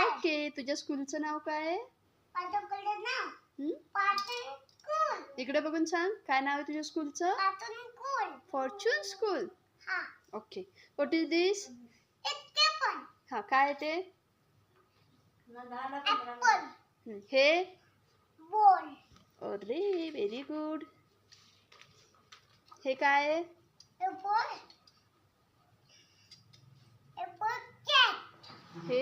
Okay, तुझ्या स्कूलचं नाव काय आहे? इकडे बघून सांग, काय नाव आहे तुझ्या स्कूलचं? Fortune school. Okay, what is this? हा, काय ते? हे अरे व्हेरी गुड. हे काय आहे? हे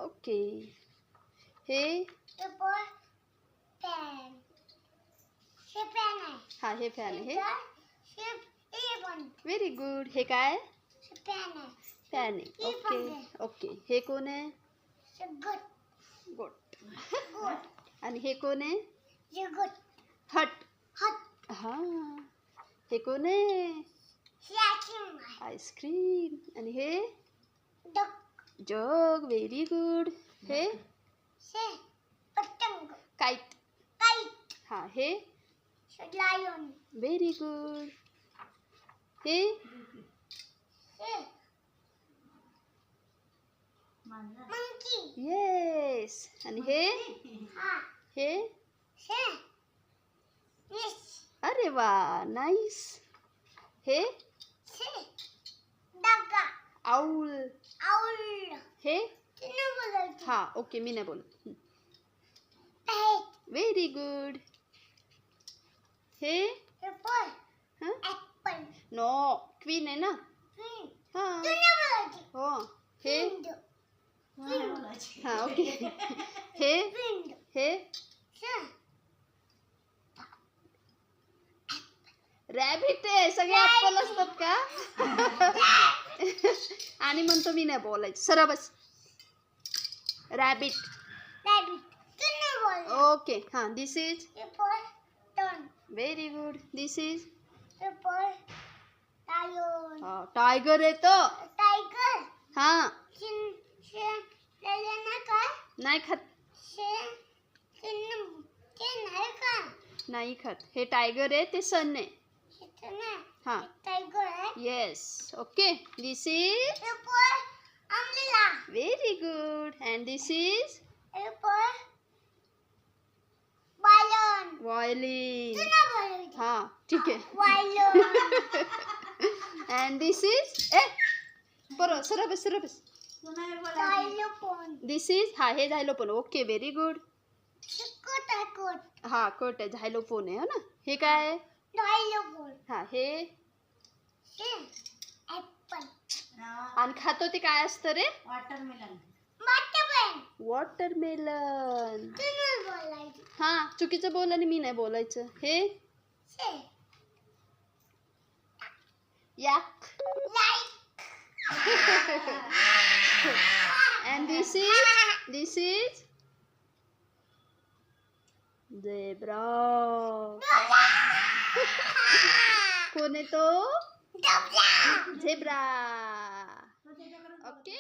ओके. हे हा, हे फॅन आहे. Very good. हे काय? फॅन आहे. Okay okay. हे कोण आहे? गोट. आणि हे कोण आहे? हट. हा, हे कोण आहे? आईस्क्रीम. आणि हे जग. Very good. हे काइट. हा, हे व्हेरी गुड. हे येस. आणि हे अरे वा, नाईस. हे आऊल. हे हा, ओके, मी नाही बोलत. Very good. हे नो, क्वीन आहे ना. हा हो. हे हा, ओके. हे रॅबिट आहे. सगळे ऍपल असतात का? आणि म्हणतो मी नाही बोलायचं. सरळ बस. रॅबिट. ओके. हा, this is very good. This is tiger आहे तो. हा, नाही खात. नाही खात. हे टायगर आहे, ते सन आहे. हा, yes. Okay. This is very good. And this is violin. हा, ठीक आहे. अँड दिस इज बरोबर. सरळ बस, सरळ बस. दिस इज हा, हे झायलोफोन. Okay, very good. हा, कोट आहे. झायलोफोन आहे ना. हे काय आहे? हा, हे आणि खातो ते काय असतं रे? वॉटरमेलन. हा, चुकीचं बोल आणि मी नाही बोलायचं. हे याक. And this is zebra. कोण आहे तो? झेब्रा. ओके.